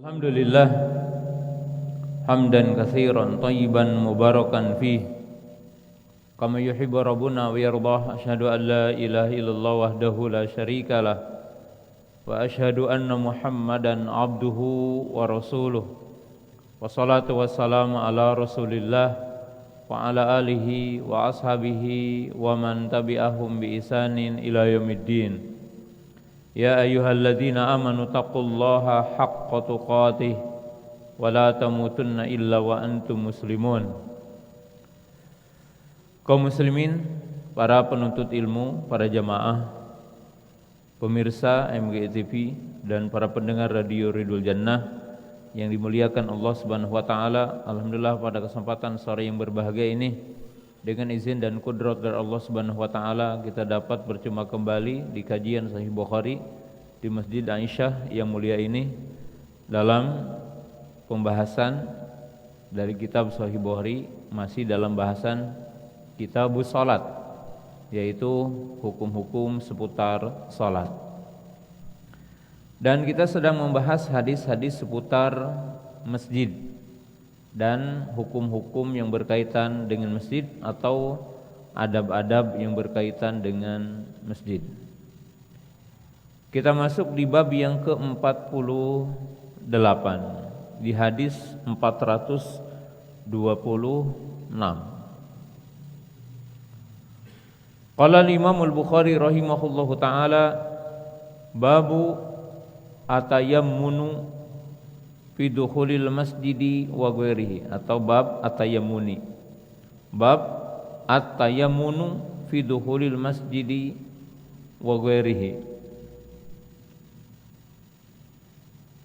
Alhamdulillah hamdan katsiran thayyiban mubarakan fih kama yuhibbu rabbuna wa yardah. Asyhadu an la ilaha illallah wahdahu la syarikalah wa asyhadu anna Muhammadan abduhu wa rasuluh. Wassalatu wassalamu ala Rasulillah wa ala alihi wa ashabihi wa man tabi'ahum bi ihsanin ila yaumiddin. Ya ayyuhalladzina amanu taqullaha haqqa tuqatih wa la tamutunna illa wa antum muslimun. Kaum muslimin, para penuntut ilmu, para jamaah, pemirsa MGI TV dan para pendengar radio Ridul Jannah yang dimuliakan Allah Subhanahu wa taala. Alhamdulillah pada kesempatan sore yang berbahagia ini, dengan izin dan kudrat dari Allah Subhanahu wa taala, kita dapat berjumpa kembali di kajian Sahih Bukhari di Masjid Aisyah yang mulia ini dalam pembahasan dari kitab Sahih Bukhari, masih dalam bahasan Kitabus Salat, yaitu hukum-hukum seputar salat. Dan kita sedang membahas hadis-hadis seputar masjid dan hukum-hukum yang berkaitan dengan masjid atau adab-adab yang berkaitan dengan masjid. Kita masuk di bab yang ke-48 di hadis 426. Qala al-Imam al-Bukhari rahimahullahu taala, babu atayammunu fi dukhulil masjidi wa ghairihi, atau bab atayammuni. Bab atayammunu fi dukhulil masjidi wa ghairihi.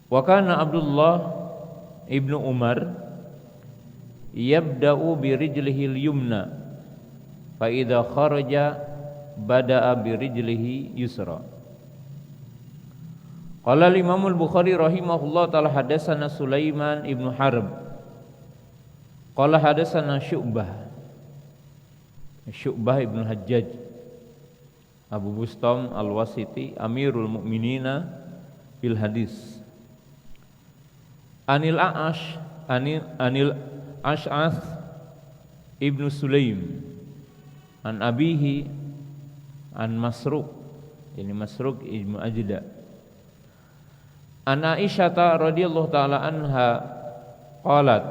Wa kana Abdullah ibnu Umar yabda'u bi rijlihi al-yumna fa idza kharaja bada'a bi rijlihi yusra. Qala al-Imam al-Bukhari rahimahullah ta'ala, hadatsana Sulaiman ibnu Harb qala hadatsana Syu'bah ibnu Hajjaj Abu Bustam al-Wasiti Amirul Mukminina fil hadis, anil Ash'ath ibnu Sulaim an abihi an Masruq, ini Masruq ibnu Ajda, an Aisyah radhiyallahu taala anha qalat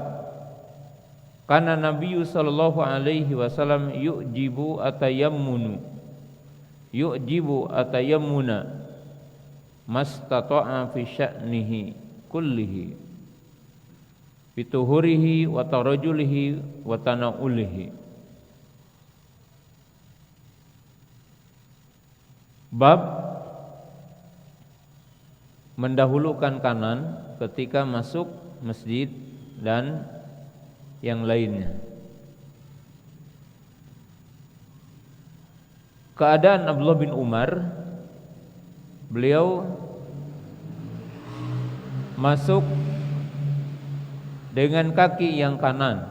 kana Nabiyyu sallallahu alaihi wasallam yu'jibu atayammuna mastata'a fi sya'nihi kullihi bituhurihi wa tarajulihi wa tanaulihi. Bab mendahulukan kanan ketika masuk masjid dan yang lainnya. Keadaan Abdullah bin Umar, beliau masuk dengan kaki yang kanan,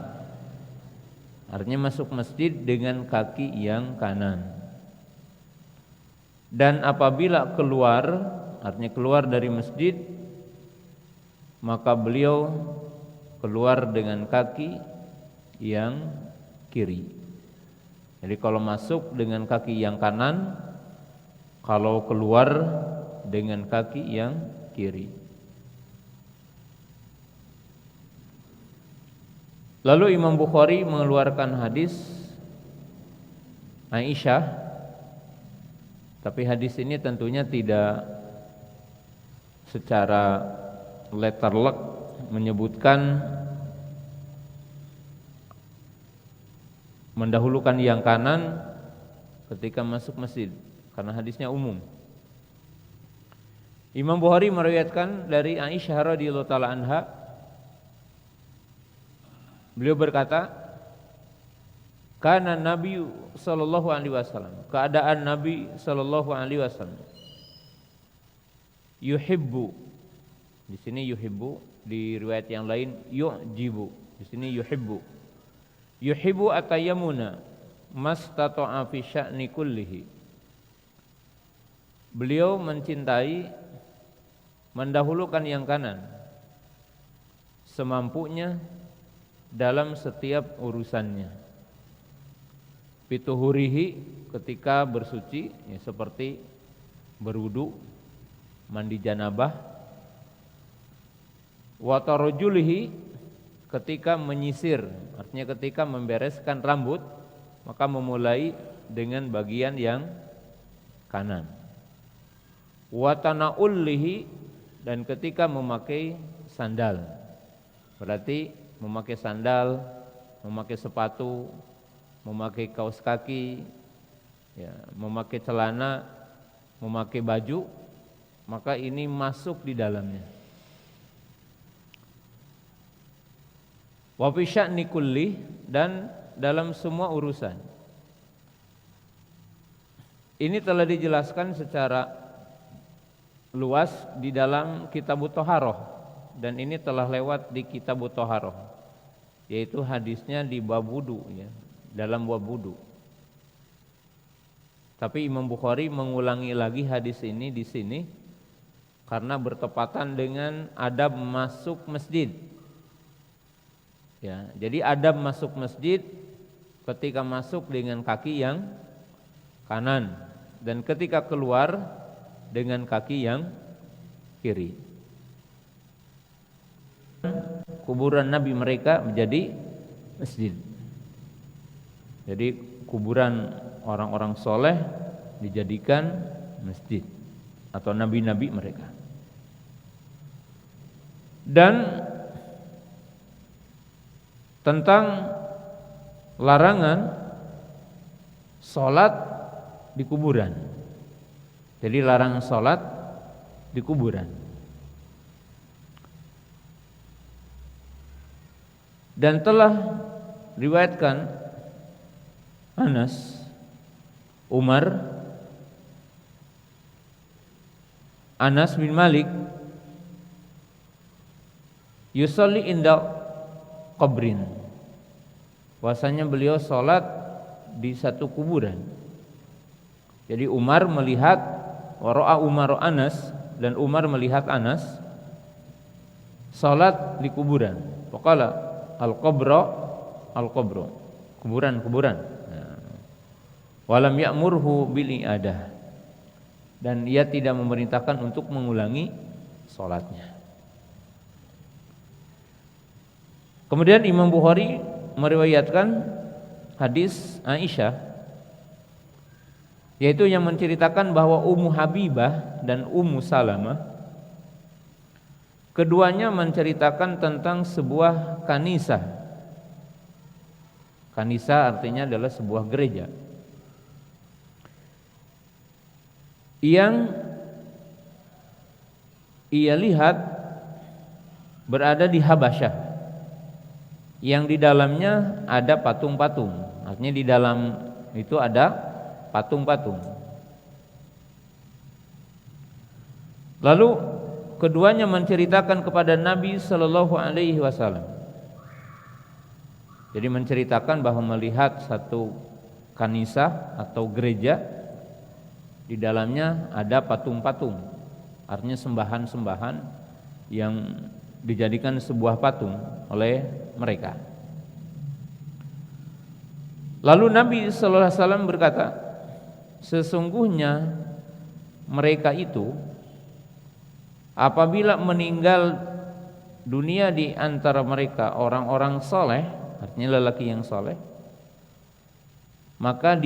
artinya masuk masjid dengan kaki yang kanan. Dan apabila keluar, artinya keluar dari masjid, maka beliau keluar dengan kaki yang kiri. Jadi kalau masuk dengan kaki yang kanan, kalau keluar dengan kaki yang kiri. Lalu Imam Bukhari mengeluarkan hadis Aisyah, tapi hadis ini tentunya tidak secara letterlek menyebutkan mendahulukan yang kanan ketika masuk masjid, karena hadisnya umum. Imam Bukhari meriwayatkan dari Aisyah radhiyallahu taala anha, beliau berkata, kana Nabi sallallahu alaihi wasallam, keadaan Nabi sallallahu alaihi wasallam, yuhibbu, di sini yuhibbu, di riwayat yang lain yu'jibu, di sini yuhibbu atayammuna mastata'a fi sya'ni kullihi. Beliau mencintai mendahulukan yang kanan semampunya dalam setiap urusannya. Fituhurihi, ketika bersuci, ya, seperti berwudu, mandi janabah. Wa tarajulihi, ketika menyisir, artinya ketika membereskan rambut, maka memulai dengan bagian yang kanan. Wa tana'ullihi, dan ketika memakai sandal, berarti memakai sandal, memakai sepatu, memakai kaos kaki, ya, memakai celana, memakai baju, maka ini masuk di dalamnya. Wa fi sya'ni kulli, dan dalam semua urusan. Ini telah dijelaskan secara luas di dalam Kitabut Thaharah, dan ini telah lewat di Kitabut Thaharah, yaitu hadisnya di bab wudu, ya, dalam bab wudu. Tapi Imam Bukhari mengulangi lagi hadis ini di sini karena bertepatan dengan adab masuk masjid. Ya, jadi adab masuk masjid ketika masuk dengan kaki yang kanan dan ketika keluar dengan kaki yang kiri. Kuburan Nabi mereka menjadi masjid. Jadi kuburan orang-orang soleh dijadikan masjid atau nabi-nabi mereka. Dan tentang larangan sholat di kuburan. Jadi larangan sholat di kuburan. Dan telah riwayatkan Anas, Umar, Anas bin Malik yusalli inda qabrin, bahwasanya beliau sholat di satu kuburan. Jadi Umar melihat wara'a Umar Anas, dan Umar melihat Anas salat di kuburan. Faqala al-qabra al-qabru, kuburan-kuburan. Walam ya'murhu bil i'adah, dan ia tidak memerintahkan untuk mengulangi salatnya. Kemudian Imam Bukhari meriwayatkan hadis Aisyah, yaitu yang menceritakan bahwa Ummu Habibah dan Ummu Salamah keduanya menceritakan tentang sebuah kanisa. Kanisa artinya adalah sebuah gereja yang ia lihat berada di Habasyah, yang di dalamnya ada patung-patung. Artinya di dalam itu ada patung-patung. Lalu keduanya menceritakan kepada Nabi Sallallahu Alaihi Wasallam. Jadi menceritakan bahwa melihat satu kanisa atau gereja, di dalamnya ada patung-patung. Artinya sembahan-sembahan yang dijadikan sebuah patung oleh mereka. Lalu Nabi Sallallahu Alaihi Wasallam berkata, sesungguhnya mereka itu apabila meninggal dunia di antara mereka orang-orang soleh, artinya lelaki yang soleh, maka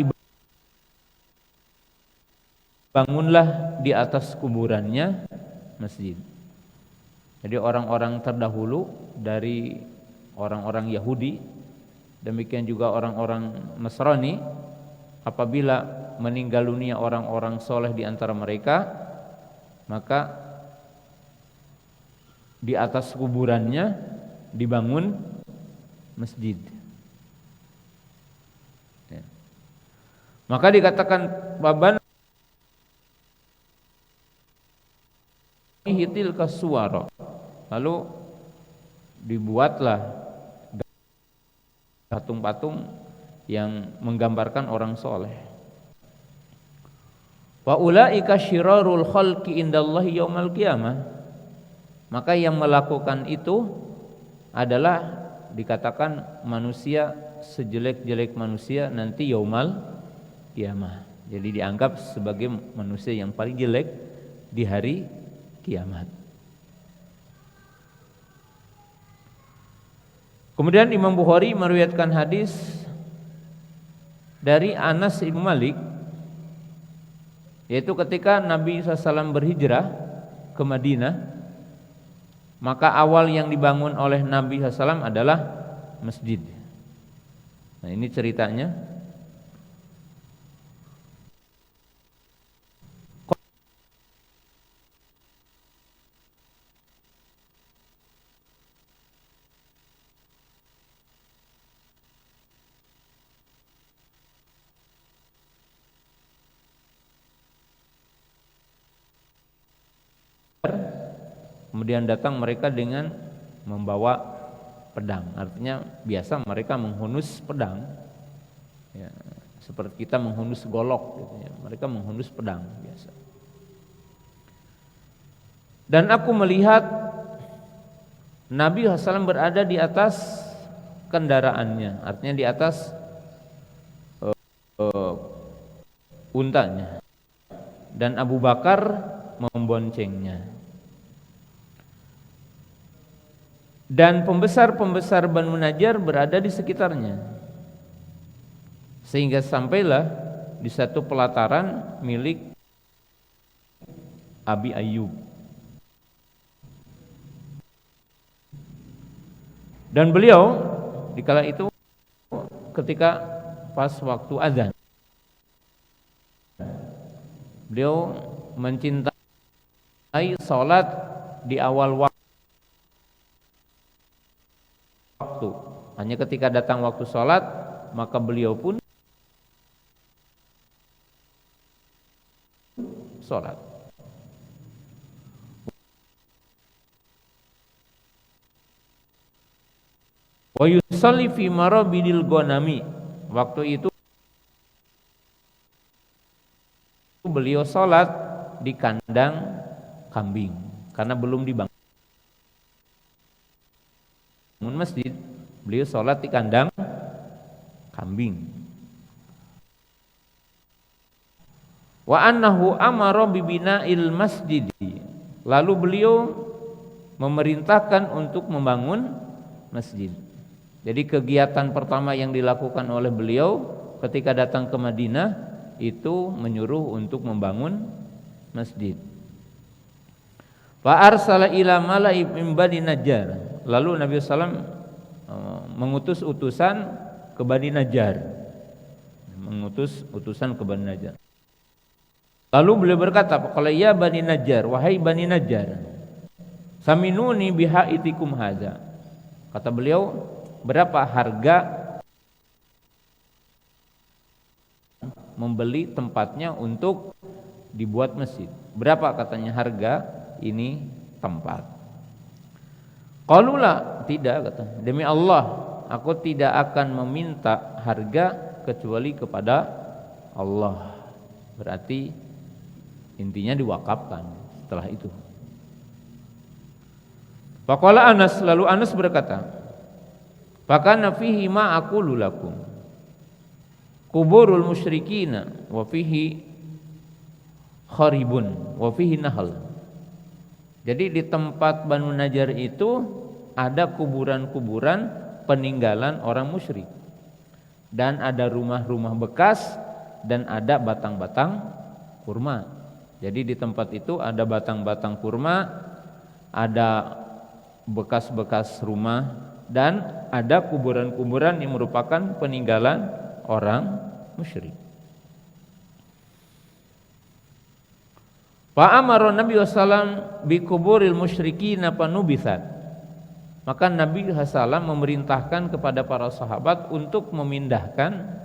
dibangunlah di atas kuburannya masjid. Jadi orang-orang terdahulu dari orang-orang Yahudi, demikian juga orang-orang Nasrani, apabila meninggal dunia orang-orang soleh di antara mereka, maka di atas kuburannya dibangun masjid. Ya. Maka dikatakan baban hitil kasuwara, lalu dibuatlah patung-patung yang menggambarkan orang soleh. Wa ulaika syirarul khalqi indallahi yaumal qiyamah, maka yang melakukan itu adalah dikatakan manusia sejelek-jelek manusia nanti yaumal kiamah. Jadi dianggap sebagai manusia yang paling jelek di hari kiamat. Kemudian Imam Bukhari meriwayatkan hadis dari Anas bin Malik, yaitu ketika Nabi SAW berhijrah ke Madinah, maka awal yang dibangun oleh Nabi SAW adalah masjid. Nah, ini ceritanya. Kemudian datang mereka dengan membawa pedang. Artinya biasa mereka menghunus pedang, ya, seperti kita menghunus golok gitu ya. Mereka menghunus pedang biasa. Dan aku melihat Nabi SAW berada di atas kendaraannya, artinya di atas untanya, dan Abu Bakar memboncengnya. Dan pembesar-pembesar Banu Najjar berada di sekitarnya, sehingga sampailah di satu pelataran milik Abi Ayyub. Dan beliau dikala itu ketika pas waktu azan, beliau mencintai salat di awal waktu. Hanya ketika datang waktu sholat, maka beliau pun sholat. Wa yusalli fi marabidil ghanami. Waktu itu beliau sholat di kandang kambing, karena belum dibangun masjid. Beliau sholat di kandang kambing. Wa annahu amara bibina'il masjid. Lalu beliau memerintahkan untuk membangun masjid. Jadi kegiatan pertama yang dilakukan oleh beliau ketika datang ke Madinah itu menyuruh untuk membangun masjid. Fa arsala ila mala'i min Bani Najjar. Lalu Nabi SAW mengutus utusan ke Bani Najjar. Mengutus utusan ke Bani Najjar. Lalu beliau berkata, "Qala ya Bani Najjar, wahai Bani Najjar, saminuni bihaitikum hadza." Kata beliau, "Berapa harga membeli tempatnya untuk dibuat masjid?" Berapa katanya harga ini tempat? Qalulah, tidak, kata, demi Allah aku tidak akan meminta harga kecuali kepada Allah. Berarti intinya diwakafkan setelah itu. Faqala Anas, lalu Anas berkata, "Fakana fihi ma aqulu lakum kuburul musyrikina wa fihi kharibun wa fihi nahal." Jadi di tempat Banu Najjar itu ada kuburan-kuburan peninggalan orang musyrik, dan ada rumah-rumah bekas, dan ada batang-batang kurma. Jadi di tempat itu ada batang-batang kurma, ada bekas-bekas rumah, dan ada kuburan-kuburan yang merupakan peninggalan orang musyrik. Fa amara Nabi sallallahu bi kuburil musyrikin panubithat. Maka Nabi sallallahu memerintahkan kepada para sahabat untuk memindahkan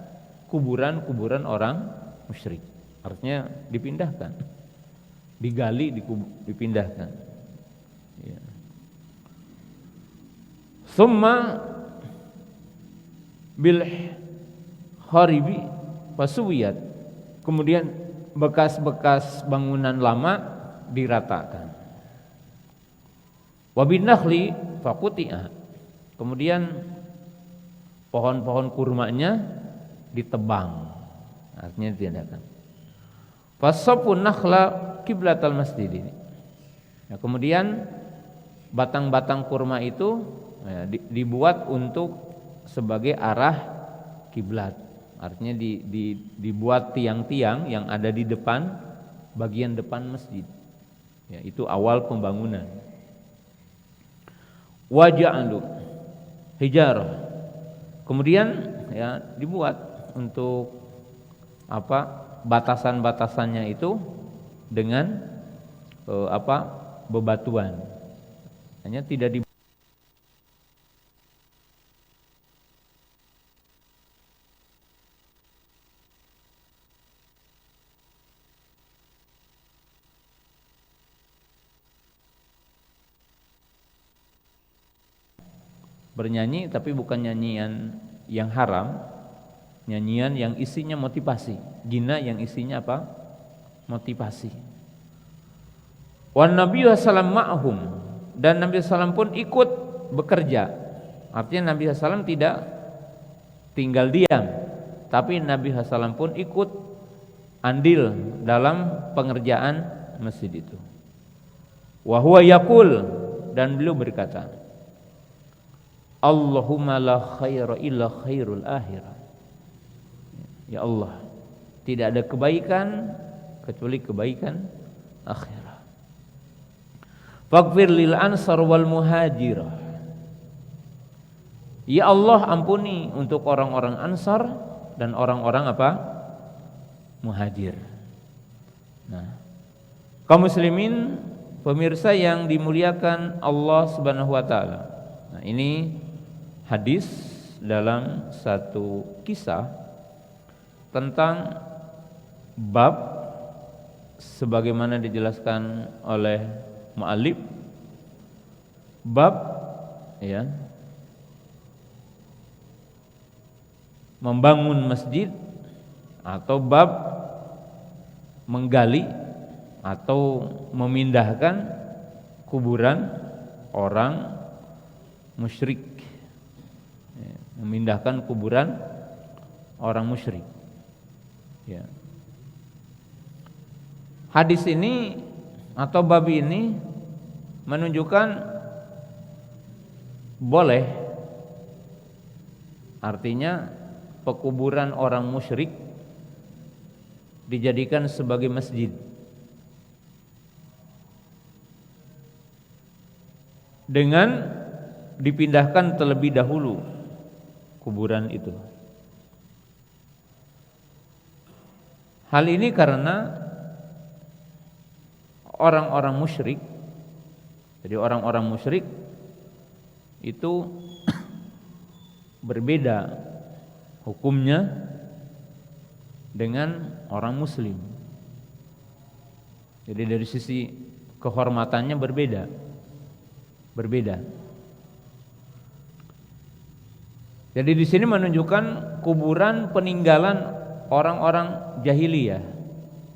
kuburan-kuburan orang musyrik. Artinya dipindahkan, digali, dipindahkan. Ya. Summa bil kharibi fasuwiyat. Kemudian bekas-bekas bangunan lama diratakan. Wa bin nakhli faquti'a. Kemudian pohon-pohon kurmanya ditebang, artinya ditiadakan. Fasafun nakhla qiblatal masjid ini. Nah, kemudian batang-batang kurma itu dibuat untuk sebagai arah kiblat. Artinya dibuat tiang-tiang yang ada di depan, bagian depan masjid. Ya, itu awal pembangunan. Waja'alu hijarah. Kemudian ya dibuat untuk batasan-batasannya itu dengan bebatuan. Hanya tidak di bernyanyi, tapi bukan nyanyian yang haram, nyanyian yang isinya motivasi, gina yang isinya apa? Motivasi. Wan Nabi sallallahu ma'hum, dan Nabi sallallahu pun ikut bekerja. Artinya Nabi sallallahu tidak tinggal diam, tapi Nabi sallallahu pun ikut andil dalam pengerjaan masjid itu. Wa huwa yaqul, dan beliau berkata, Allahumma la khaira illa khairul akhirah. Ya Allah, tidak ada kebaikan kecuali kebaikan akhirat. Faghfir lil ansar wal muhajirah. Ya Allah, ampuni untuk orang-orang Ansar dan orang-orang apa? Muhajir. Nah, kaum muslimin pemirsa yang dimuliakan Allah Subhanahu wa taala. Nah, ini hadis dalam satu kisah tentang bab sebagaimana dijelaskan oleh mu'allif, bab ya membangun masjid atau bab menggali atau memindahkan kuburan orang musyrik, memindahkan kuburan orang musyrik. Ya. Hadis ini atau bab ini menunjukkan boleh, artinya pekuburan orang musyrik dijadikan sebagai masjid dengan dipindahkan terlebih dahulu kuburan itu. Hal ini karena orang-orang musyrik, jadi orang-orang musyrik itu berbeda hukumnya dengan orang muslim. Jadi dari sisi kehormatannya berbeda. Jadi di sini menunjukkan kuburan peninggalan orang-orang jahiliyah.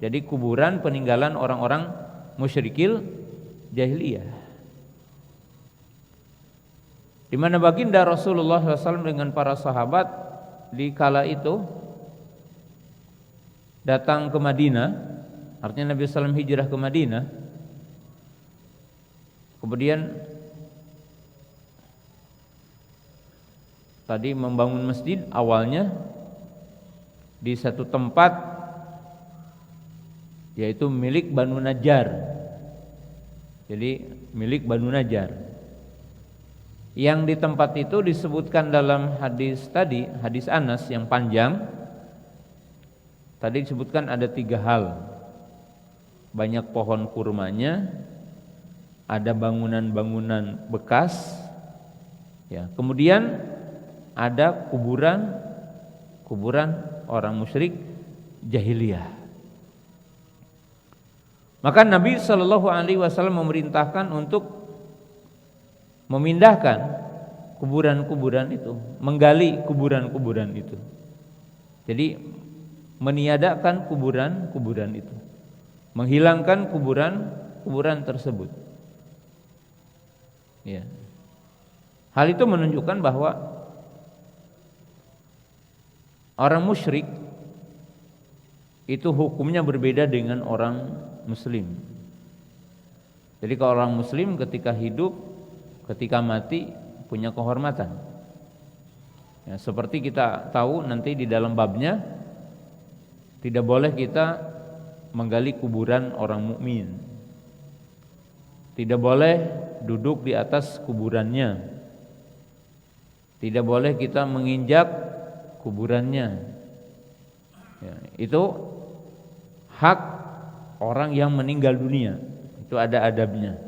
Jadi kuburan peninggalan orang-orang musyrikil jahiliyah. Di mana baginda Rasulullah SAW dengan para sahabat di kala itu datang ke Madinah, artinya Nabi SAW hijrah ke Madinah. Kemudian tadi membangun masjid awalnya di satu tempat yaitu milik Banu Najjar. Jadi milik Banu Najjar. Yang di tempat itu disebutkan dalam hadis tadi, hadis Anas yang panjang. Tadi disebutkan ada 3 hal. Banyak pohon kurmanya, ada bangunan-bangunan bekas, ya. Kemudian ada kuburan orang musyrik jahiliyah. Maka Nabi Shallallahu Alaihi Wasallam memerintahkan untuk memindahkan kuburan-kuburan itu, menggali kuburan-kuburan itu. Jadi meniadakan kuburan-kuburan itu, menghilangkan kuburan-kuburan tersebut. Ya. Hal itu menunjukkan bahwa orang musyrik itu hukumnya berbeda dengan orang muslim. Jadi kalau orang muslim ketika hidup, ketika mati punya kehormatan. Ya, seperti kita tahu nanti di dalam babnya, tidak boleh kita menggali kuburan orang mukmin. Tidak boleh duduk di atas kuburannya. Tidak boleh kita menginjak kuburannya. Ya, itu hak orang yang meninggal dunia. Itu ada adabnya.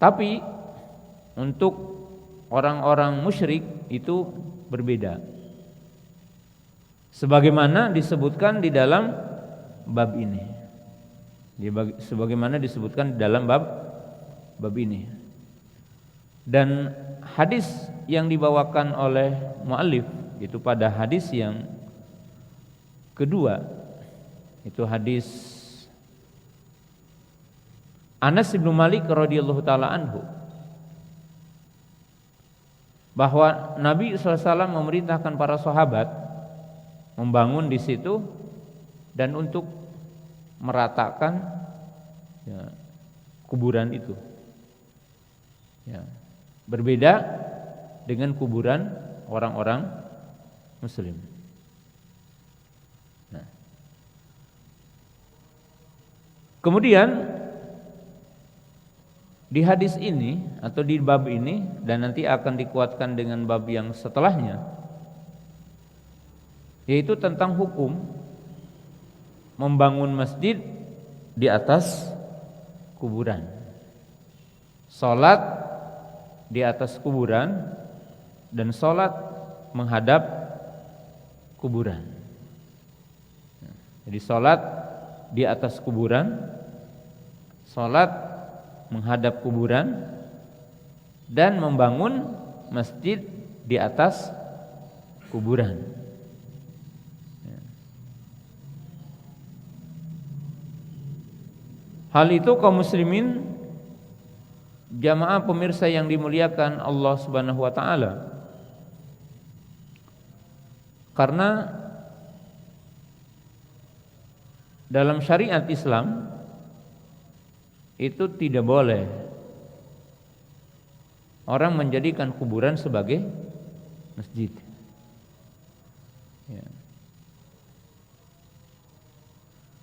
Tapi untuk orang-orang musyrik itu berbeda. Sebagaimana disebutkan di dalam bab ini. Sebagaimana disebutkan di dalam bab ini. Dan hadis yang dibawakan oleh muallif itu pada hadis yang kedua, itu hadis Anas bin Malik radhiyallahu taala anhu, bahwa Nabi SAW memerintahkan para sahabat membangun di situ dan untuk meratakan ya, kuburan itu. Ya, berbeda dengan kuburan orang-orang muslim. Nah. Kemudian di hadis ini atau di bab ini, dan nanti akan dikuatkan dengan bab yang setelahnya, yaitu tentang hukum membangun masjid di atas kuburan, salat di atas kuburan, dan salat menghadap kuburan. Jadi salat di atas kuburan, salat menghadap kuburan, dan membangun masjid di atas kuburan. Hal itu kaum muslimin jamaah pemirsa yang dimuliakan Allah Subhanahu wa taala, karena dalam syariat Islam itu tidak boleh orang menjadikan kuburan sebagai masjid. Ya.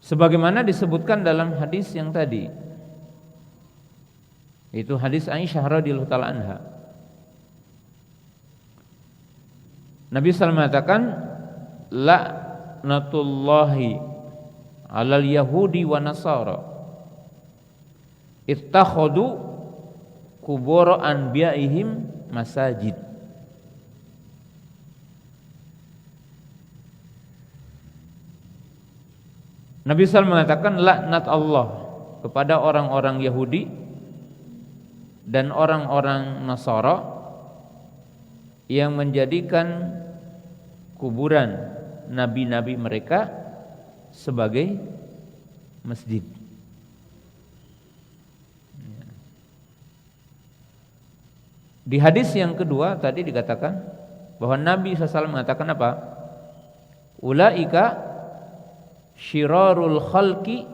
Sebagaimana disebutkan dalam hadis yang tadi, itu hadis Aisyah radhiyallahu taala anha. Nabi SAW mengatakan, la'natullahi 'alal yahudi wa nasara ittakhadhu qubur anbiya'ihim masajid. Nabi SAW mengatakan laknat Allah kepada orang-orang Yahudi dan orang-orang Nasara yang menjadikan kuburan nabi-nabi mereka sebagai masjid. Di hadis yang kedua tadi dikatakan bahwa Nabi SAW mengatakan apa? Ulaika syirarul khalqi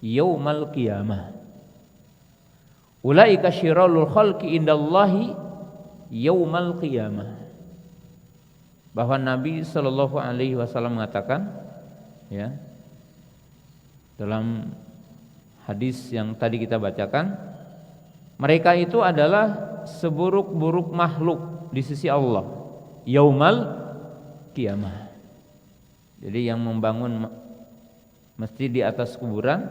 yaumal qiyamah. Ulaika syirarul khalqi indallahi yaumal qiyamah. Bahwa Nabi SAW mengatakan, ya, dalam hadis yang tadi kita bacakan, mereka itu adalah seburuk-buruk makhluk di sisi Allah yaumal qiyamah. Jadi yang membangun masjid di atas kuburan,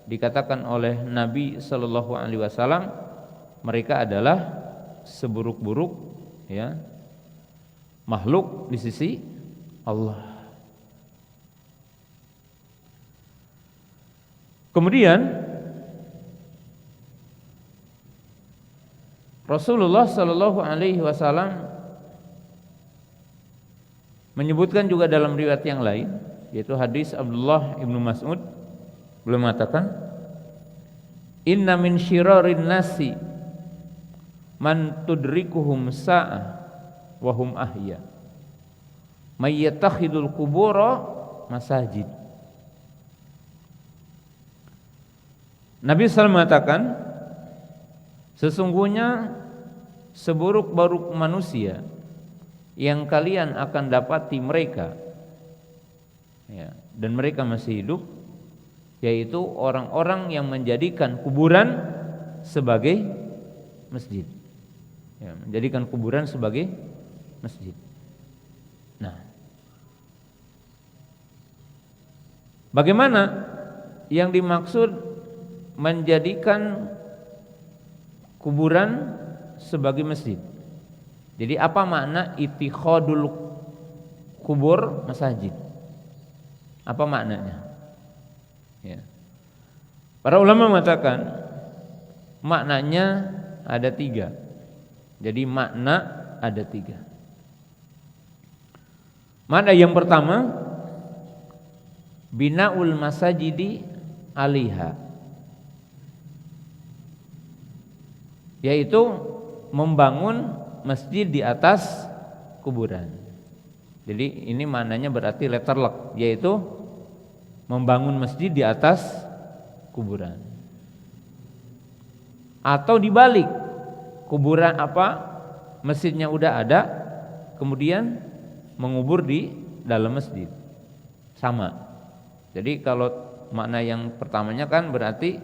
dikatakan oleh Nabi sallallahu alaihi wasallam, mereka adalah seburuk-buruk, ya, makhluk di sisi Allah. Kemudian Rasulullah sallallahu alaihi wasallam menyebutkan juga dalam riwayat yang lain, yaitu hadis Abdullah ibnu Mas'ud, beliau mengatakan, inna min syirarin nasi man tudrikuhum sa'ah wa hum ahya may yattakhidul qubura masajid. Nabi SAW mengatakan, sesungguhnya seburuk-buruk manusia yang kalian akan dapati mereka, ya, dan mereka masih hidup, yaitu orang-orang yang menjadikan kuburan sebagai masjid, ya, menjadikan kuburan sebagai masjid. Nah, bagaimana yang dimaksud menjadikan kuburan sebagai masjid? Jadi apa makna ittikhadul kubur masajid? Apa maknanya? Ya. Para ulama mengatakan maknanya ada 3. Jadi makna ada 3. Makna yang pertama, binaul masajidi alaiha, yaitu membangun masjid di atas kuburan. Jadi ini maknanya berarti letter lock, yaitu membangun masjid di atas kuburan. Atau dibalik, kuburan masjidnya udah ada, kemudian mengubur di dalam masjid. Sama. Jadi kalau makna yang pertamanya kan berarti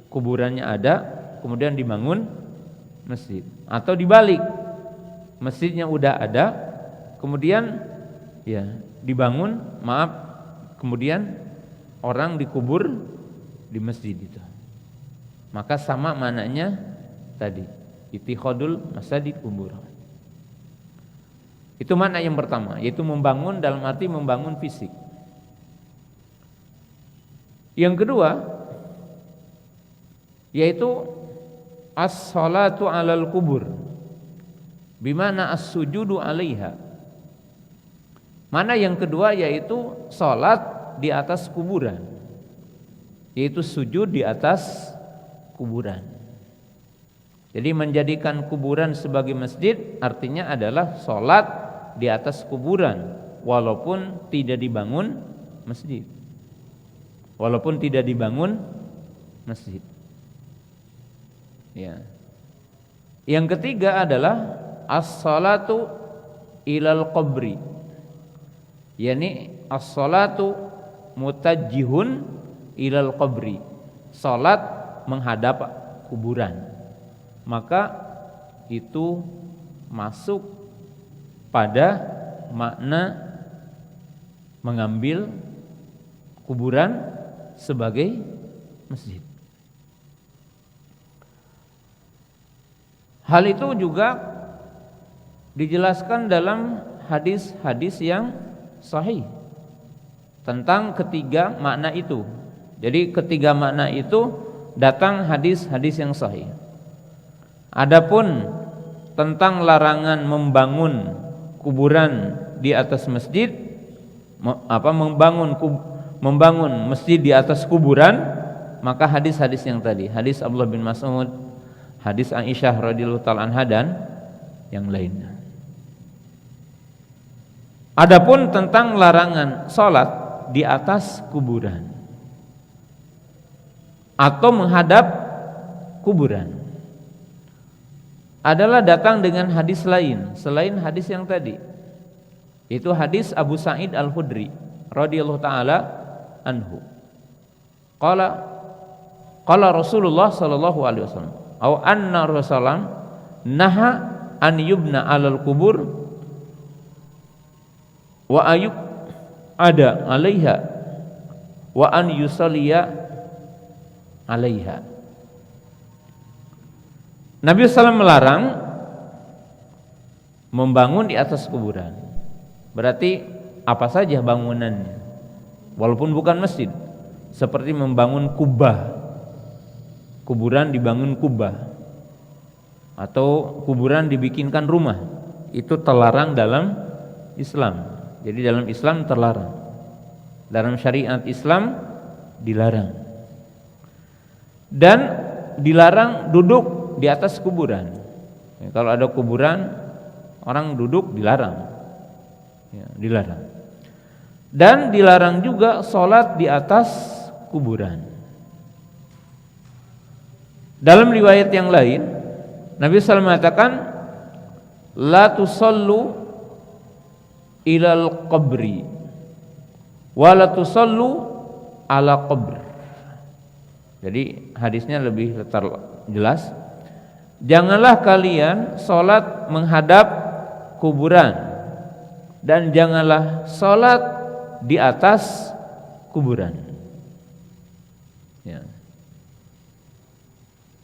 kuburannya ada, kemudian dibangun masjid. Atau dibalik, masjidnya udah ada, kemudian ya dibangun, kemudian orang dikubur di masjid itu. Maka sama maknanya tadi, ittikhadul masajid kubur. Itu makna yang pertama, yaitu membangun dalam arti membangun fisik. Yang kedua, yaitu as-salatu 'alal kubur, bimana as-sujudu 'alaiha. Mana yang kedua yaitu salat di atas kuburan, yaitu sujud di atas kuburan. Jadi menjadikan kuburan sebagai masjid artinya adalah salat di atas kuburan walaupun tidak dibangun masjid. Walaupun tidak dibangun masjid. Ya. Yang ketiga adalah as-salatu ilal qabri, yakni as-salatu mutajjihun ilal qabri, salat menghadap kuburan. Maka itu masuk pada makna mengambil kuburan sebagai masjid. Hal itu juga dijelaskan dalam hadis-hadis yang sahih tentang ketiga makna itu. Jadi ketiga makna itu datang hadis-hadis yang sahih. Adapun tentang larangan membangun kuburan di atas masjid, membangun masjid di atas kuburan, maka hadis-hadis yang tadi, hadis Abdullah bin Mas'ud, hadis Aisyah radhiyallahu taala anha dan yang lainnya. Adapun tentang larangan salat di atas kuburan atau menghadap kuburan adalah datang dengan hadis lain selain hadis yang tadi. Itu hadis Abu Sa'id Al-Khudri radhiyallahu taala anhu. Qala Rasulullah sallallahu alaihi wasallam, au anna Rasulullah naha an yubna 'alal kubur wa ayub ada 'alaiha wa an yusalliya 'alaiha. Nabi SAW melarang membangun di atas kuburan. Berarti apa saja bangunannya, walaupun bukan masjid, seperti membangun kubah, kuburan dibangun kubah, atau kuburan dibikinkan rumah, itu terlarang dalam Islam. Jadi dalam Islam terlarang, dalam syariat Islam dilarang. Dan dilarang duduk di atas kuburan, Kalau ada kuburan, orang duduk dilarang. Ya, dilarang. Dan dilarang juga sholat di atas kuburan. Dalam riwayat yang lain, Nabi SAW mengatakan, la tusallu ilal qabri wa la tusallu ala qabr. Jadi hadisnya lebih jelas. Janganlah kalian sholat menghadap kuburan, dan janganlah sholat di atas kuburan. Ya.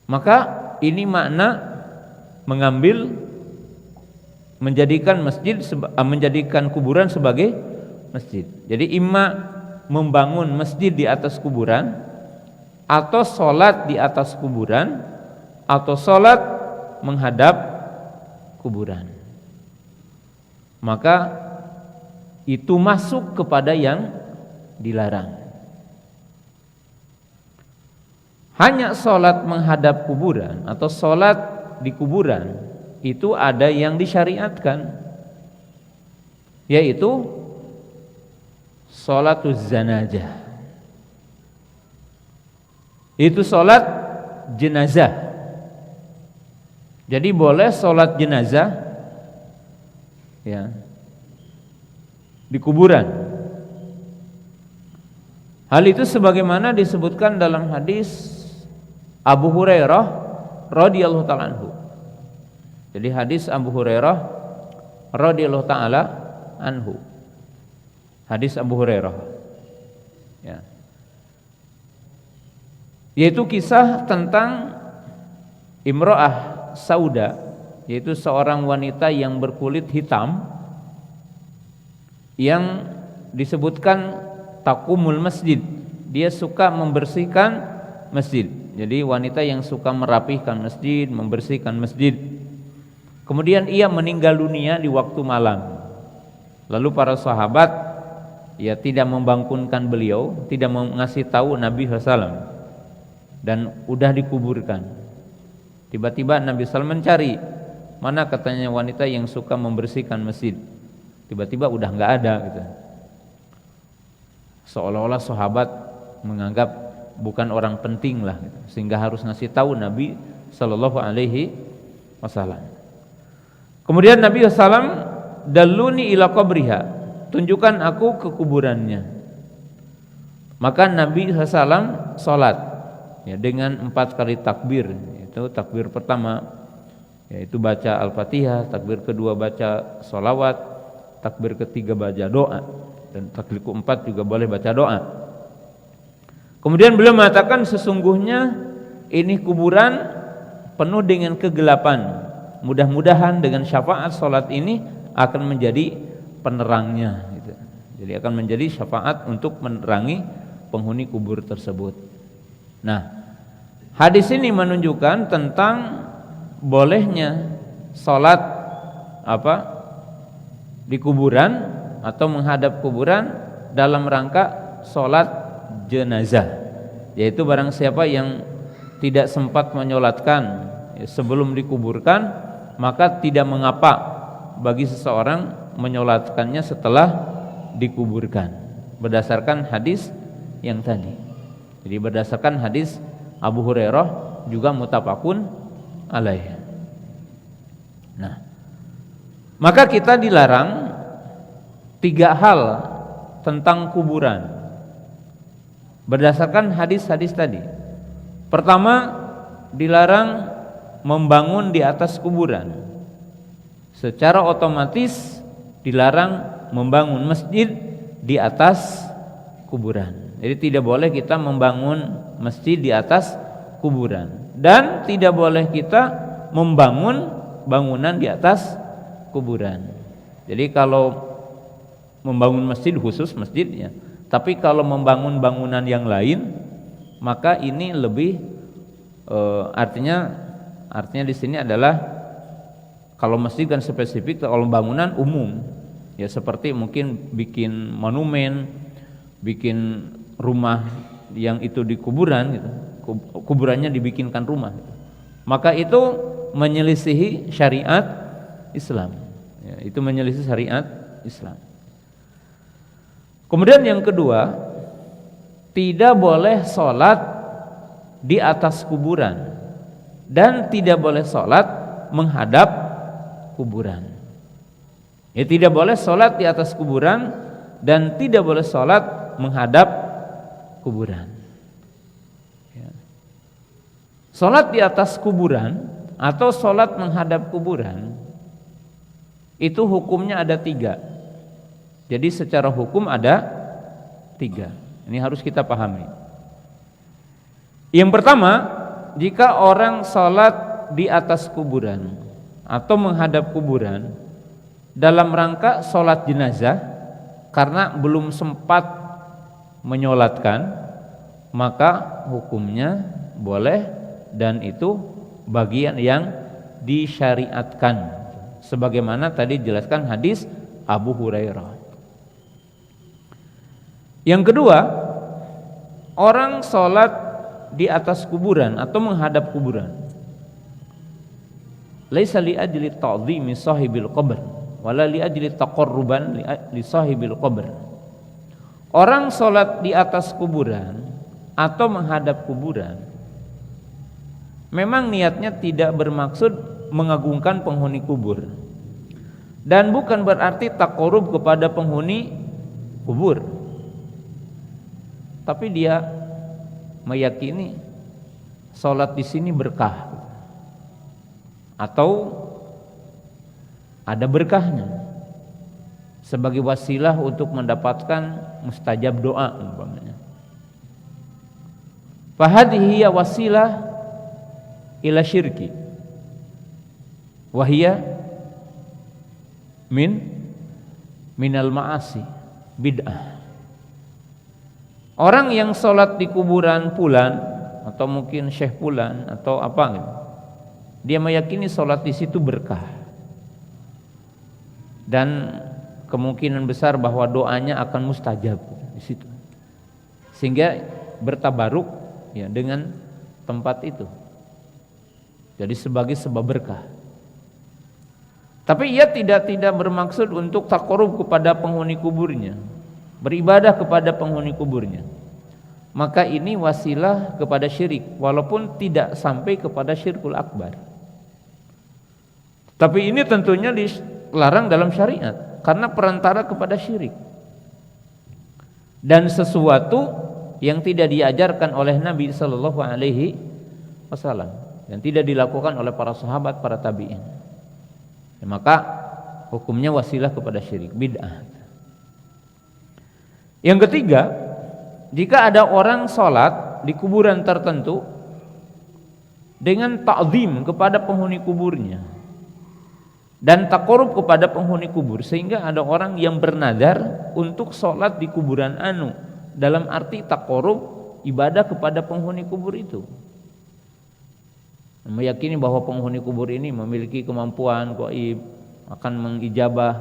Maka ini makna menjadikan kuburan sebagai masjid. Jadi imma membangun masjid di atas kuburan, atau sholat di atas kuburan, atau sholat menghadap kuburan. Maka itu masuk kepada yang dilarang. Hanya sholat menghadap kuburan atau sholat di kuburan itu ada yang disyariatkan, yaitu sholatuz zanajah. Itu sholat jenazah. Jadi boleh sholat jenazah ya di kuburan. Hal itu sebagaimana disebutkan dalam hadis Abu Hurairah radhiyallahu ta'ala anhu. Jadi hadis Abu Hurairah radhiyallahu ta'ala anhu. Hadis Abu Hurairah. Ya. Yaitu kisah tentang imra'ah sauda, yaitu seorang wanita yang berkulit hitam yang disebutkan taqumul masjid. Dia suka membersihkan masjid. Jadi wanita yang suka merapihkan masjid, membersihkan masjid. Kemudian ia meninggal dunia di waktu malam. Lalu para sahabat ya tidak membangunkan beliau, tidak mengasih tahu Nabi SAW, dan udah dikuburkan. Tiba-tiba Nabi SAW mencari, mana katanya wanita yang suka membersihkan masjid. Tiba-tiba udah nggak ada gitu. Seolah-olah sahabat menganggap bukan orang penting lah gitu, sehingga harus ngasih tahu Nabi Sallallahu Alaihi Wasallam. Kemudian Nabi SAW, daluni ila qabriha, tunjukkan aku ke kuburannya. Maka Nabi SAW sholat ya, dengan 4 kali takbir. Itu takbir pertama yaitu baca Al-Fatihah, takbir kedua baca sholawat, takbir ketiga baca doa, dan takbir keempat juga boleh baca doa. Kemudian beliau mengatakan, sesungguhnya ini kuburan penuh dengan kegelapan. Mudah-mudahan dengan syafaat sholat ini akan menjadi penerangnya gitu. Jadi akan menjadi syafaat untuk menerangi penghuni kubur tersebut. Nah, hadis ini menunjukkan tentang bolehnya sholat di kuburan atau menghadap kuburan dalam rangka sholat jenazah, yaitu barang siapa yang tidak sempat menyolatkan sebelum dikuburkan, maka tidak mengapa bagi seseorang menyolatkannya setelah dikuburkan, berdasarkan hadis yang tadi. Jadi berdasarkan hadis Abu Hurairah juga muttafaqun alaih. Nah, maka kita dilarang 3 hal tentang kuburan berdasarkan hadis-hadis tadi. Pertama, dilarang membangun di atas kuburan. Secara otomatis dilarang membangun masjid di atas kuburan. Jadi tidak boleh kita membangun masjid di atas kuburan, dan tidak boleh kita membangun bangunan di atas kuburan. Jadi kalau membangun masjid khusus masjidnya, tapi kalau membangun bangunan yang lain, maka ini lebih artinya di sini adalah, kalau masjid kan spesifik, kalau bangunan umum ya, seperti mungkin bikin monumen, bikin rumah yang itu di kuburan gitu, kuburannya dibikinkan rumah gitu. Maka itu menyelisihi syariat Islam. Ya, itu menyelisih syariat Islam. Kemudian yang kedua, tidak boleh sholat di atas kuburan dan tidak boleh sholat menghadap kuburan. Ya, tidak boleh sholat di atas kuburan dan tidak boleh sholat menghadap kuburan. Ya. Sholat di atas kuburan atau sholat menghadap kuburan itu hukumnya ada 3. Jadi secara hukum ada 3. Ini harus kita pahami. Yang pertama, jika orang sholat di atas kuburan atau menghadap kuburan dalam rangka sholat jenazah karena belum sempat menyolatkan, maka hukumnya boleh dan itu bagian yang disyariatkan sebagaimana tadi dijelaskan hadis Abu Hurairah. Yang kedua, orang sholat di atas kuburan atau menghadap kuburan laisa li ajli ta'dhimi sahibil qabr wala li ajli taqarruban li sahibil qabr. Orang sholat di atas kuburan atau menghadap kuburan memang niatnya tidak bermaksud mengagungkan penghuni kubur dan bukan berarti taqarrub kepada penghuni kubur, tapi dia meyakini sholat di sini berkah atau ada berkahnya sebagai wasilah untuk mendapatkan mustajab doa umpamanya. Fahadhihi wasilah ila syirki wahia minal ma'asi bid'ah. Orang yang sholat di kuburan fulan atau mungkin syekh fulan atau apa gitu, dia meyakini sholat di situ berkah dan kemungkinan besar bahwa doanya akan mustajab di situ, sehingga bertabaruk ya dengan tempat itu. Jadi sebagai sebab berkah. Tapi ia tidak bermaksud untuk taqarrub kepada penghuni kuburnya, beribadah kepada penghuni kuburnya. Maka ini wasilah kepada syirik walaupun tidak sampai kepada syirkul akbar. Tapi ini tentunya dilarang dalam syariat karena perantara kepada syirik. Dan sesuatu yang tidak diajarkan oleh Nabi sallallahu alaihi wasallam dan tidak dilakukan oleh para sahabat, para tabi'in. Ya, maka hukumnya wasilah kepada syirik, bid'ah. Yang ketiga, jika ada orang sholat di kuburan tertentu dengan ta'zim kepada penghuni kuburnya dan taqarrub kepada penghuni kubur, sehingga ada orang yang bernazar untuk sholat di kuburan anu dalam arti taqarrub ibadah kepada penghuni kubur itu, meyakini bahwa penghuni kubur ini memiliki kemampuan gaib akan mengijabah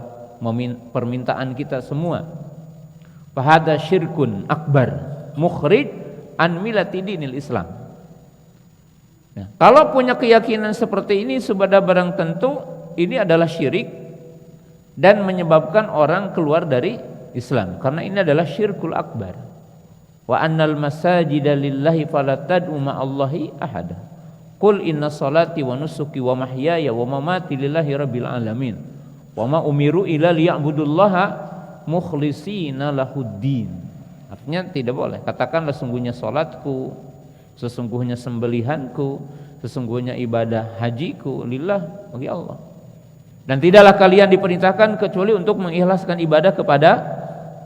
permintaan kita semua. Fahada syirkun akbar mukhrij an millati dinil Islam. Nah, kalau punya keyakinan seperti ini sudah barang tentu ini adalah syirik dan menyebabkan orang keluar dari Islam karena ini adalah syirkul akbar. Wa annal masajida lillahi fala tad'u ma'allahi ahada. Qul inna salati wa nusuki wa mahyaya wa mamati lillahi rabbil alamin. Wa ma umiru illa liya'budullaha mukhlisina lahuddin. Artinya tidak boleh katakanlah sesungguhnya salatku, sesungguhnya sembelihanku, sesungguhnya ibadah hajiku lillah bagi Allah. Dan tidaklah kalian diperintahkan kecuali untuk mengikhlaskan ibadah kepada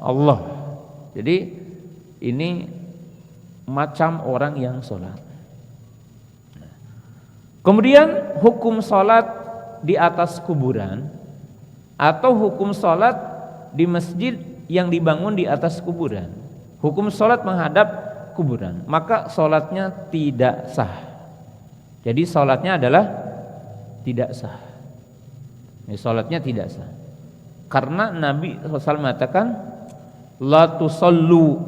Allah. Jadi ini macam orang yang salat. Kemudian hukum salat di atas kuburan atau hukum salat di masjid yang dibangun di atas kuburan, hukum sholat menghadap kuburan, maka sholatnya tidak sah. Jadi sholatnya adalah tidak sah. Ini sholatnya tidak sah karena Nabi SAW mengatakan la tusallu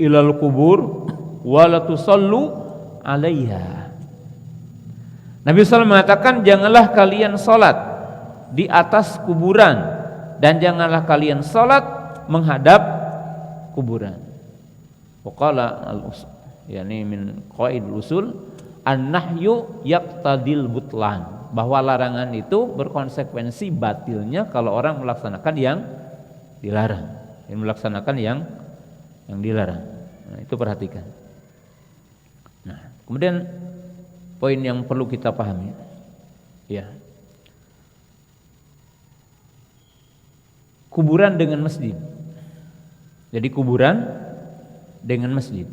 ilal kubur wa la tusallu alaiha. Nabi SAW mengatakan, janganlah kalian sholat di atas kuburan dan janganlah kalian sholat menghadap kuburan. Waqala yani min qaidul usul an-nahyu yaqtadil butlan, bahwa larangan itu berkonsekuensi batilnya kalau orang melaksanakan yang dilarang, melaksanakan yang dilarang. Nah, itu perhatikan. Nah, kemudian poin yang perlu kita pahami, ya, kuburan dengan masjid. Jadi kuburan dengan masjid.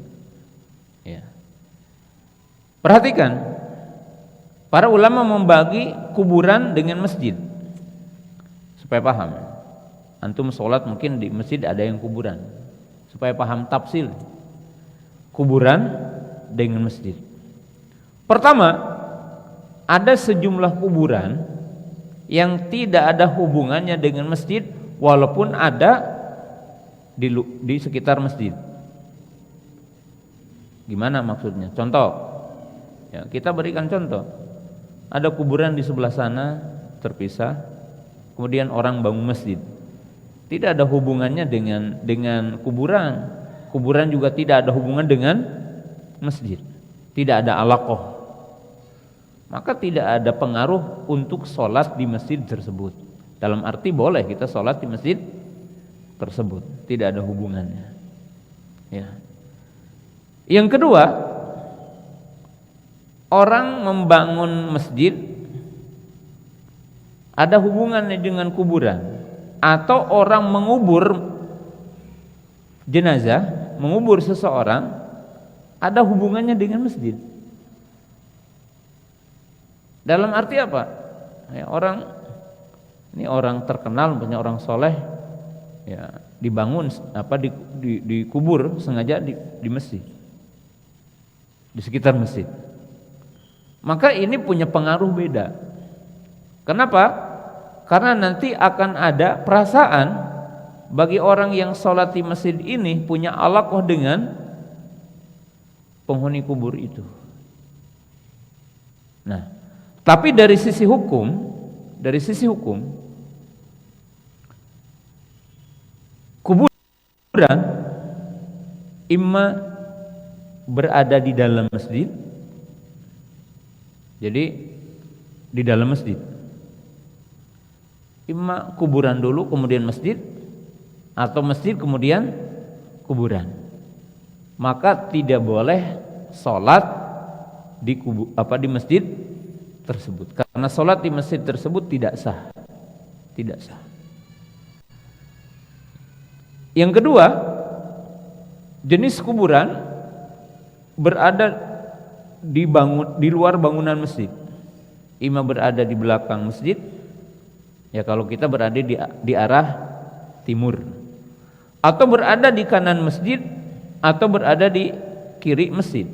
Ya. Perhatikan, para ulama membagi kuburan dengan masjid supaya paham. Antum sholat mungkin di masjid ada yang kuburan, supaya paham tafsir kuburan dengan masjid. Pertama, ada sejumlah kuburan yang tidak ada hubungannya dengan masjid walaupun ada di sekitar masjid. Gimana maksudnya? Contoh, ya, kita berikan contoh. Ada kuburan di sebelah sana terpisah, kemudian orang bangun masjid. Tidak ada hubungannya dengan kuburan. Kuburan juga tidak ada hubungan dengan masjid. Tidak ada alaqah. Maka tidak ada pengaruh untuk sholat di masjid tersebut. Dalam arti boleh kita sholat di masjid tersebut, tidak ada hubungannya. Ya. Yang kedua, orang membangun masjid ada hubungannya dengan kuburan, atau orang mengubur jenazah, mengubur seseorang ada hubungannya dengan masjid. Dalam arti apa? Ya, ini orang terkenal, punya orang soleh, ya, dibangun dikubur sengaja di masjid, di sekitar masjid. Maka ini punya pengaruh beda. Kenapa? Karena nanti akan ada perasaan bagi orang yang sholat di masjid ini punya alaqah dengan penghuni kubur itu. Nah, tapi dari sisi hukum, kuburan imma berada di dalam masjid, jadi di dalam masjid, imma kuburan dulu kemudian masjid, atau masjid kemudian kuburan. Maka tidak boleh sholat di masjid tersebut, karena sholat di masjid tersebut tidak sah. Yang kedua, jenis kuburan berada di luar bangunan masjid, imam berada di belakang masjid, ya kalau kita berada di arah timur, atau berada di kanan masjid, atau berada di kiri masjid,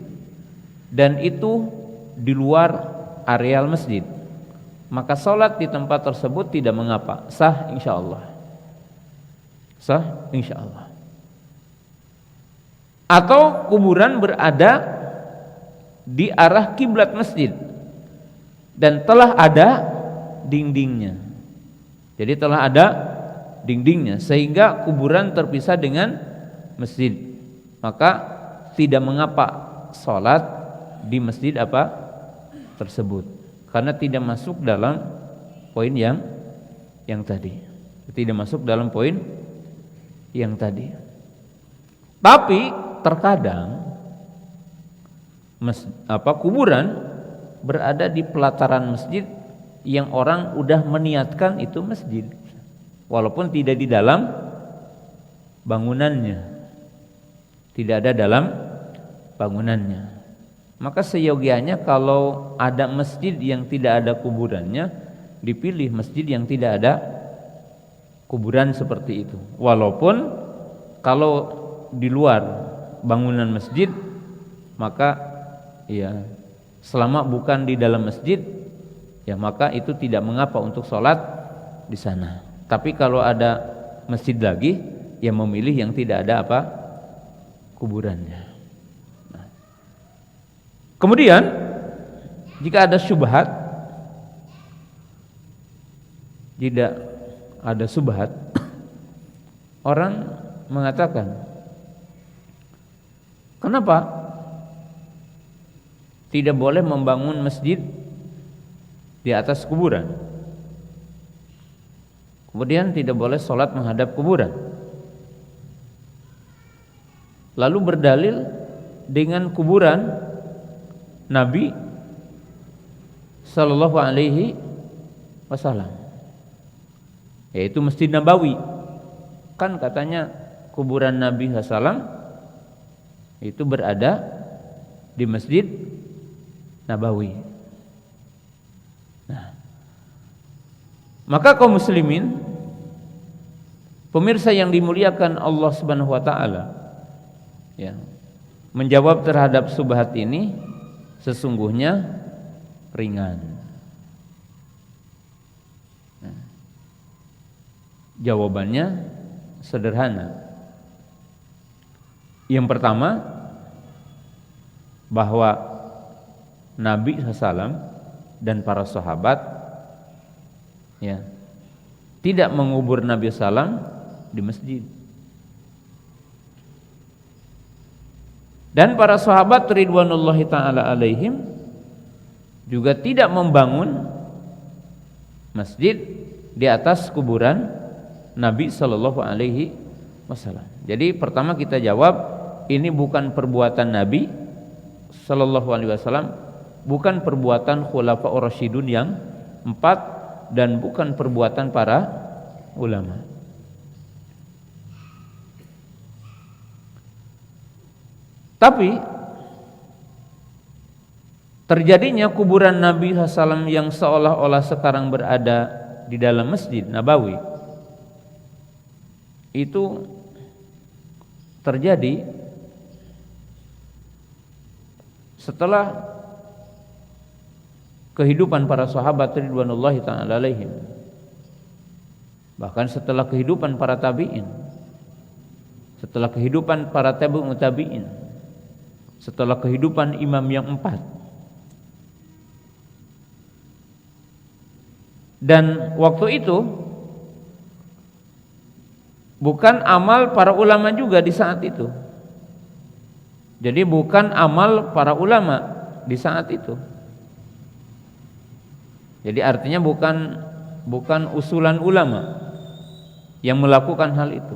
dan itu di luar areal masjid, maka sholat di tempat tersebut tidak mengapa, sah insyaallah. Atau kuburan berada di arah kiblat masjid dan telah ada dindingnya. Jadi telah ada dindingnya sehingga kuburan terpisah dengan masjid, maka tidak mengapa sholat di masjid tersebut, karena tidak masuk dalam poin yang tadi. Tidak masuk dalam poin yang tadi. Tapi terkadang kuburan berada di pelataran masjid yang orang udah meniatkan itu masjid, walaupun tidak di dalam bangunannya, tidak ada dalam bangunannya. Maka seyogianya kalau ada masjid yang tidak ada kuburannya, dipilih masjid yang tidak ada kuburan seperti itu. Walaupun kalau di luar bangunan masjid, maka ya selama bukan di dalam masjid, ya maka itu tidak mengapa untuk sholat di sana. Tapi kalau ada masjid lagi, ya memilih yang tidak ada kuburannya. Kemudian jika ada syubhat, orang mengatakan, kenapa tidak boleh membangun masjid di atas kuburan? Kemudian tidak boleh sholat menghadap kuburan. Lalu berdalil dengan kuburan Nabi Sallallahu Alaihi Wasallam, yaitu Masjid Nabawi. Kan katanya kuburan Nabi SAW itu berada di Masjid Nabawi. Nah, maka kaum muslimin, pemirsa yang dimuliakan Allah Subhanahu wa taala, ya, menjawab terhadap subhat ini sesungguhnya ringan. Nah, jawabannya sederhana. Yang pertama, bahwa Nabi SAW dan para sahabat, ya, tidak mengubur Nabi SAW di masjid. Dan para sahabat ridwanullahi ta'ala alaihim juga tidak membangun masjid di atas kuburan Nabi Sallallahu Alaihi Wasallam. Jadi pertama kita jawab, ini bukan perbuatan Nabi Sallallahu Alaihi Wasallam, bukan perbuatan Khulafaur Rasyidun yang 4, dan bukan perbuatan para ulama. Tapi terjadinya kuburan Nabi SAW yang seolah-olah sekarang berada di dalam Masjid Nabawi itu terjadi setelah kehidupan para sahabat ridwanullahi ta'ala alaihim, bahkan setelah kehidupan para tabi'in, setelah kehidupan para tabi'ut tabi'in, setelah kehidupan imam yang 4. Dan waktu itu bukan amal para ulama juga di saat itu. Jadi bukan amal para ulama di saat itu. Jadi artinya bukan usulan ulama yang melakukan hal itu.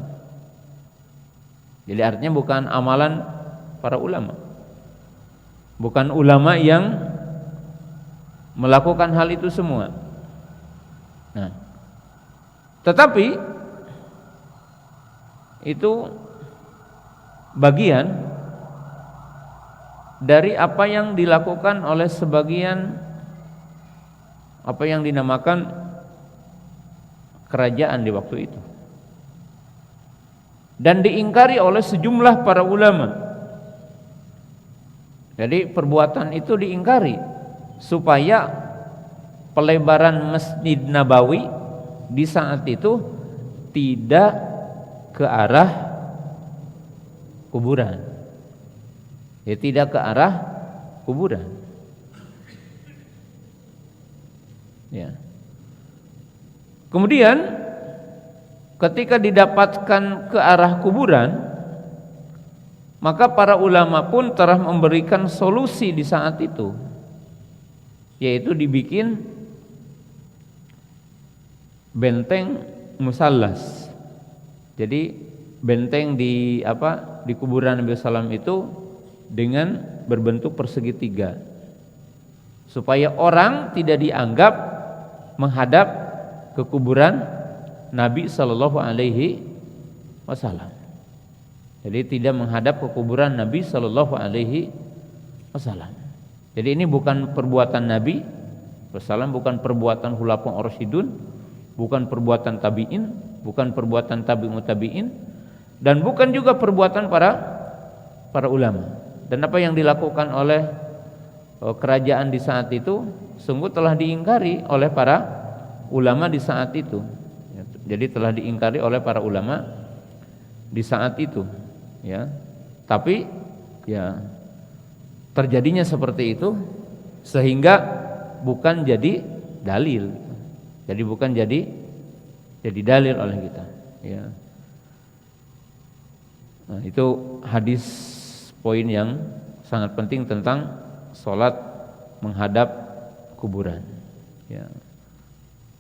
Jadi artinya bukan amalan para ulama. Bukan ulama yang melakukan hal itu semua. Nah, tetapi itu bagian dari apa yang dilakukan oleh sebagian apa yang dinamakan kerajaan di waktu itu, dan diingkari oleh sejumlah para ulama. Jadi perbuatan itu diingkari supaya pelebaran Masjid Nabawi di saat itu tidak ke arah kuburan. Ya, tidak ke arah kuburan. Ya. Kemudian ketika didapatkan ke arah kuburan, maka para ulama pun telah memberikan solusi di saat itu, yaitu dibikin benteng musallas. Jadi benteng di kuburan Nabi SAW itu dengan berbentuk persegi 3, supaya orang tidak dianggap menghadap ke kuburan Nabi Sallallahu Alaihi Wasallam. Jadi tidak menghadap ke kuburan Nabi Sallallahu Alaihi Wasallam. Jadi ini bukan perbuatan Nabi Wasallam, bukan perbuatan Khulafaur Rasyidun, bukan perbuatan tabi'in, bukan perbuatan tabi'ut tabi'in, dan bukan juga perbuatan para ulama. Dan apa yang dilakukan oleh kerajaan di saat itu sungguh telah diingkari oleh para ulama di saat itu. Jadi telah diingkari oleh para ulama di saat itu, ya. Tapi ya terjadinya seperti itu sehingga bukan jadi dalil. Jadi bukan jadi dalil oleh kita, ya. Nah, itu hadis poin yang sangat penting tentang sholat menghadap kuburan, ya.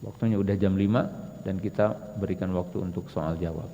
Waktunya udah jam 5 dan kita berikan waktu untuk soal jawab.